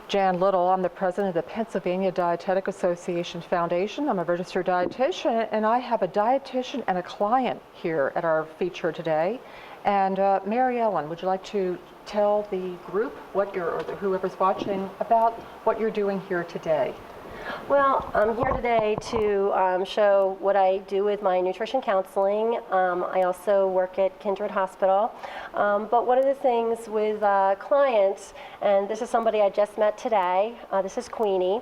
Jan Little. I'm the president of the Pennsylvania Dietetic Association Foundation. I'm a registered dietitian, and I have a dietitian and a client here at our feature today. And Mary Ellen, would you like to tell the group or whoever's watching about what you're doing here today? Well, I'm here today to show what I do with my nutrition counseling. I also work at Kindred Hospital. But one of the things with clients, and this is somebody I just met today, this is Queenie,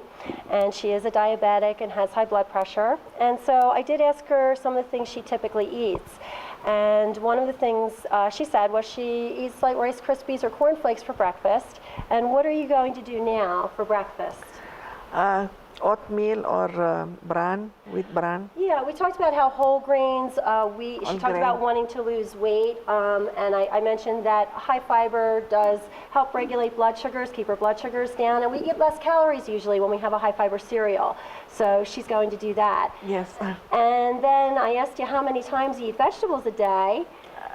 and she is a diabetic and has high blood pressure. And so I did ask her some of the things she typically eats. And one of the things she said was she eats like Rice Krispies or cornflakes for breakfast. And what are you going to do now for breakfast? Oatmeal or bran, wheat bran. Yeah, we talked about how whole grains, she talked about wanting to lose weight, and I mentioned that high fiber does help regulate blood sugars, keep our blood sugars down, and we eat less calories usually when we have a high fiber cereal. So she's going to do that. Yes. And then I asked you how many times you eat vegetables a day.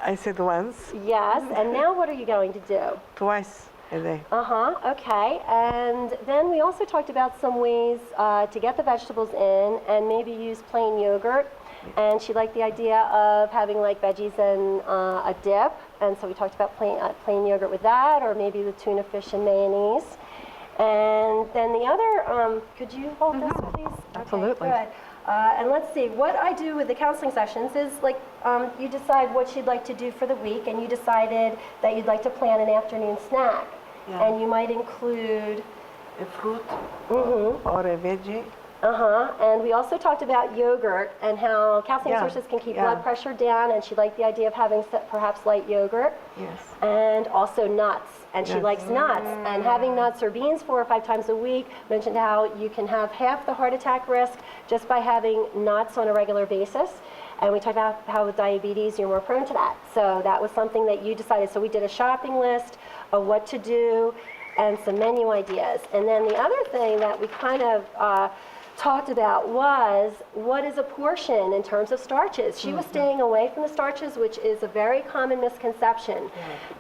I said once. Yes, and now what are you going to do? Twice a day. Okay. And then we also talked about some ways to get the vegetables in and maybe use plain yogurt. And she liked the idea of having like veggies and a dip. And so we talked about plain yogurt with that, or maybe with tuna fish and mayonnaise. And then the other, could you hold this, please? Absolutely. Okay, good. And let's see, what I do with the counseling sessions is like you decide what you'd like to do for the week, and you decided that you'd like to plan an afternoon snack. Yeah. And you might include a fruit or a veggie. And we also talked about yogurt and how calcium sources can keep blood pressure down, and she liked the idea of having perhaps light yogurt. Yes. And also nuts, and she likes nuts. And having nuts or beans 4 or 5 times a week, mentioned how you can have half the heart attack risk just by having nuts on a regular basis. And we talked about how with diabetes, you're more prone to that. So that was something that you decided. So we did a shopping list of what to do and some menu ideas. And then the other thing that we kind of talked about was what is a portion in terms of starches. She was staying away from the starches, which is a very common misconception.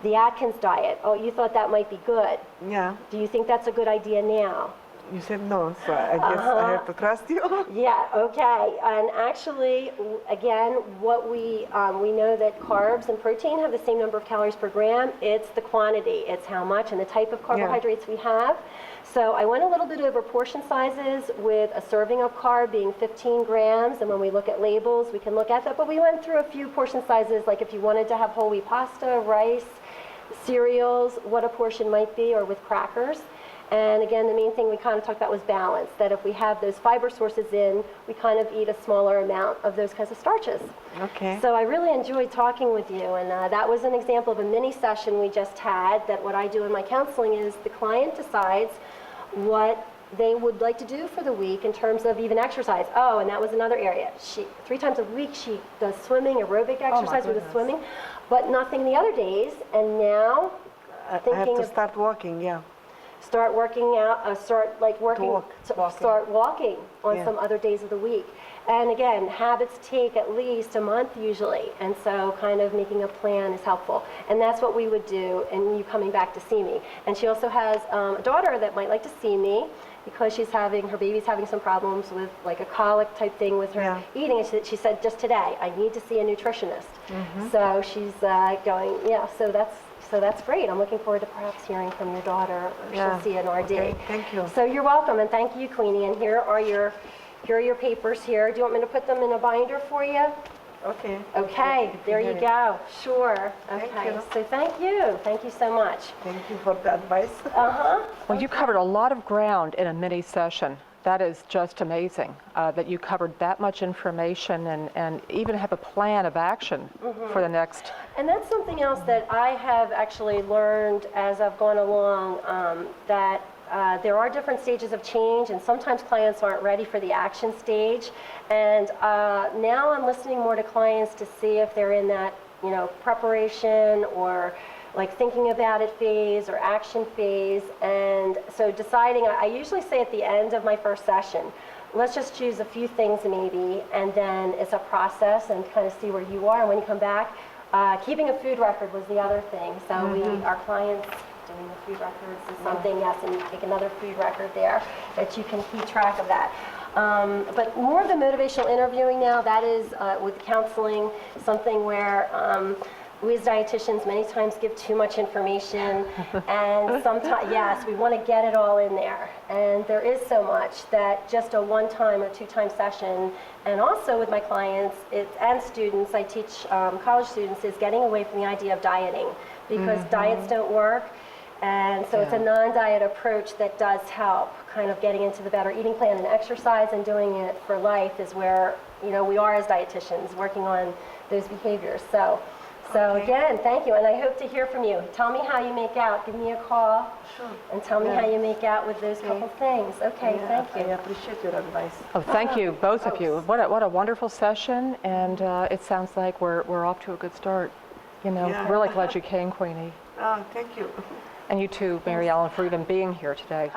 The Atkins diet, you thought that might be good. Yeah. Do you think that's a good idea now? You said no, so I guess I have to trust you. Yeah, okay. And actually, again, what we know that carbs and protein have the same number of calories per gram. It's the quantity, it's how much and the type of carbohydrates we have. So I went a little bit over portion sizes with a serving of carb being 15 grams. And when we look at labels, we can look at that. But we went through a few portion sizes, like if you wanted to have whole wheat pasta, rice, cereals, what a portion might be, or with crackers. And again, the main thing we kind of talked about was balance, that if we have those fiber sources in, we kind of eat a smaller amount of those kinds of starches. Okay. So I really enjoyed talking with you, and that was an example of a mini session we just had, that what I do in my counseling is the client decides what they would like to do for the week in terms of even exercise. Oh, and that was another area. 3 times a week she does swimming, aerobic exercise with the swimming, but nothing the other days. And now I have to start walking, start working out, start walking on some other days of the week. And again, habits take at least a month usually, and so kind of making a plan is helpful. And that's what we would do in you coming back to see me. And she also has a daughter that might like to see me because her baby's having some problems with like a colic type thing with her eating. And she said just today, I need to see a nutritionist. So she's going, so that's great. I'm looking forward to perhaps hearing from your daughter, or she'll see an RD. Okay, thank you. So you're welcome, and thank you, Queenie. And here are your papers here. Do you want me to put them in a binder for you? Okay. Okay, there you go. Sure. Okay. Thank you. So thank you. Thank you so much. Thank you for the advice. Well, you covered a lot of ground in a mini session. That is just amazing that you covered that much information and even have a plan of action for the next. And that's something else that I have actually learned as I've gone along, that there are different stages of change, and sometimes clients aren't ready for the action stage. And now I'm listening more to clients to see if they're in that, preparation or like thinking about it phase or action phase. And so deciding, I usually say at the end of my first session, let's just choose a few things maybe, and then it's a process and kind of see where you are. And when you come back, keeping a food record was the other thing. So our clients doing the food records is something, yes, and you take another food record there that you can keep track of that. But more of the motivational interviewing now, that is with counseling, something where we as dietitians many times give too much information, and sometimes, yes, we want to get it all in there. And there is so much that just a one-time or two-time session, and also with my clients and students, I teach college students, is getting away from the idea of dieting, because diets don't work. And so it's a non-diet approach that does help, kind of getting into the better eating plan and exercise, and doing it for life is where, you know, we are as dietitians, working on those behaviors. So again, thank you, and I hope to hear from you. Tell me how you make out. Give me a call. Sure. And tell me how you make out with those couple things. Okay, Yeah, thank you. I appreciate your advice. Oh, thank you, both of you. What a wonderful session, and it sounds like we're off to a good start. You know, Yeah. really glad you came, Queenie. Oh, thank you. And you too, Mary Ellen, for even being here today.